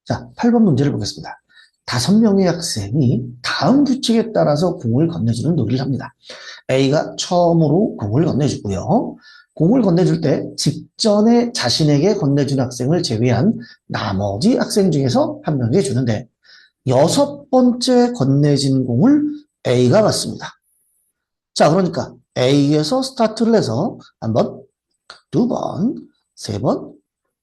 자, 8번 문제를 보겠습니다. 5명의 학생이 다음 규칙에 따라서 공을 건네주는 놀이를 합니다. A가 처음으로 공을 건네주고요. 공을 건네줄 때 직전에 자신에게 건네준 학생을 제외한 나머지 학생 중에서 한 명에게 주는데 6번째 건네진 공을 A가 받습니다. 자, 그러니까 A에서 스타트를 해서 한 번, 두 번, 세 번,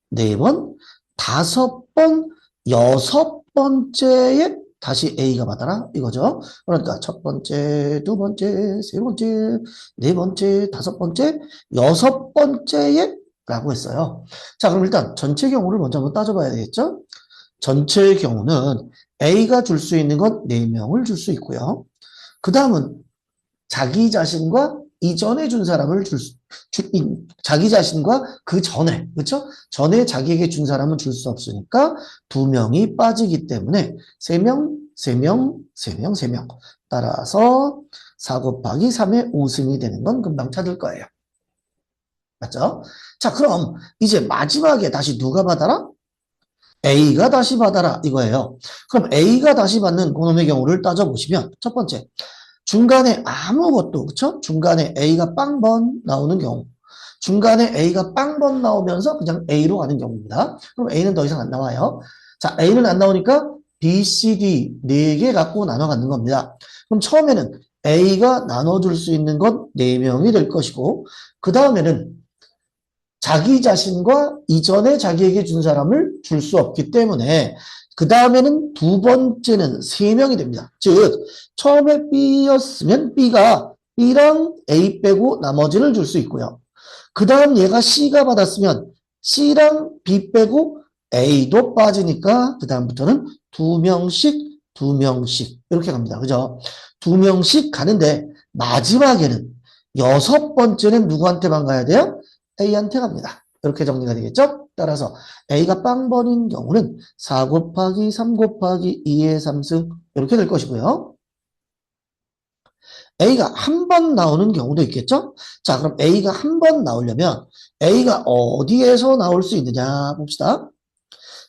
네 번, 5번, 6번째에 다시 A가 받아라 이거죠. 그러니까 첫 번째, 두 번째, 세 번째, 네 번째, 5번째, 6번째에 라고 했어요. 자, 그럼 일단 전체 경우를 먼저 한번 따져봐야 되겠죠? 전체의 경우는 A가 줄 수 있는 건 4명을 줄 수 있고요. 그 다음은 자기 자신과 이전에 준 사람을 자기 자신과 그 전에, 그쵸? 전에 자기에게 준 사람은 줄 수 없으니까 2명이 빠지기 때문에 3명, 3명, 3명, 3명. 따라서 4 곱하기 3의 5승이 되는 건 금방 찾을 거예요. 맞죠? 자, 그럼 이제 마지막에 다시 누가 받아라? A가 다시 받아라 이거예요. 그럼 A가 다시 받는 그놈의 경우를 따져보시면 첫 번째, 중간에 아무것도, 그쵸? 중간에 A가 빵번 나오는 경우. 중간에 A가 빵번 나오면서 그냥 A로 가는 경우입니다. 그럼 A는 더 이상 안 나와요. 자, A는 안 나오니까 B, C, D 4개 갖고 나눠 갖는 겁니다. 그럼 처음에는 A가 나눠줄 수 있는 건 4명이 될 것이고, 그 다음에는 자기 자신과 이전에 자기에게 준 사람을 줄 수 없기 때문에 그 다음에는 두 번째는 3명이 됩니다. 즉 처음에 B였으면 B가 B랑 A 빼고 나머지를 줄 수 있고요. 그 다음 얘가 C가 받았으면 C랑 B 빼고 A도 빠지니까 그 다음부터는 2명씩 2명씩 이렇게 갑니다. 그죠? 2명씩 가는데 마지막에는 6번째는 누구한테만 가야 돼요? A한테 갑니다. 이렇게 정리가 되겠죠? 따라서 A가 빵번인 경우는 4 곱하기 3 곱하기 2의 3승 이렇게 될 것이고요. A가 한 번 나오는 경우도 있겠죠? 자, 그럼 A가 한 번 나오려면 A가 어디에서 나올 수 있느냐 봅시다.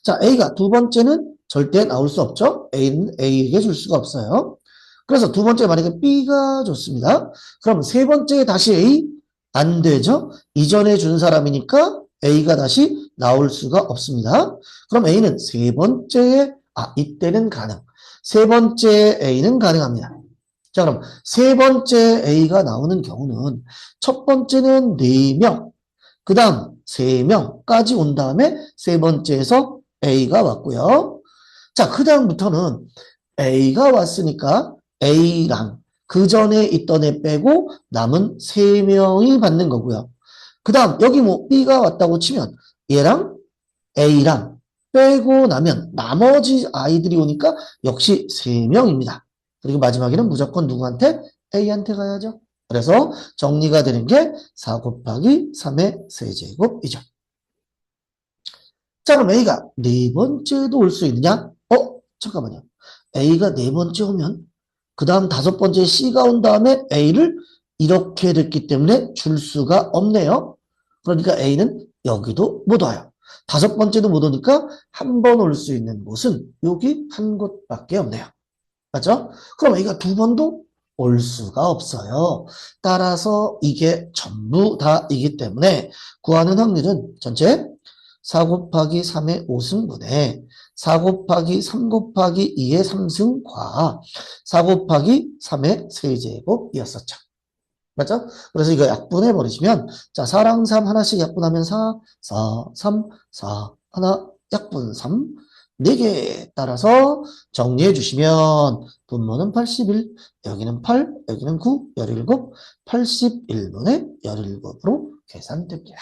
자, A가 두 번째는 절대 나올 수 없죠? A는 A에게 줄 수가 없어요. 그래서 두 번째 만약에 B가 좋습니다. 그럼 세 번째에 다시 A? 안 되죠? 이전에 준 사람이니까 A가 다시 나올 수가 없습니다. 그럼 A는 세 번째에, 이때는 가능. 세 번째 A는 가능합니다. 자, 그럼 세 번째 A가 나오는 경우는 첫 번째는 4명, 그 다음 3명까지 온 다음에 세 번째에서 A가 왔고요. 자, 그 다음부터는 A가 왔으니까 A랑 그 전에 있던 애 빼고 남은 3명이 받는 거고요. 그 다음 여기 뭐 B가 왔다고 치면 얘랑 A랑 빼고 나면 나머지 아이들이 오니까 역시 3명입니다. 그리고 마지막에는 무조건 누구한테? A한테 가야죠. 그래서 정리가 되는 게 4 곱하기 3의 세제곱이죠. 자, 그럼 A가 네 번째도 올 수 있느냐? 잠깐만요. A가 네 번째 오면 그 다음 5번째 C가 온 다음에 A를 이렇게 됐기 때문에 줄 수가 없네요. 그러니까 A는 여기도 못 와요. 5번째도 못 오니까 한 번 올 수 있는 곳은 여기 한 곳밖에 없네요. 맞죠? 그럼 A가 두 번도 올 수가 없어요. 따라서 이게 전부 다이기 때문에 구하는 확률은 전체 4 곱하기 3의 5승분의 4 곱하기 3 곱하기 2의 3승과 4 곱하기 3의 세제곱이었었죠. 맞죠? 그래서 이거 약분해 버리시면 자 4랑 3 하나씩 약분하면 4, 4, 3, 4, 하나 약분 3, 4개 따라서 정리해 주시면 분모는 81, 여기는 8, 여기는 9, 17, 81분의 17으로 계산됩니다.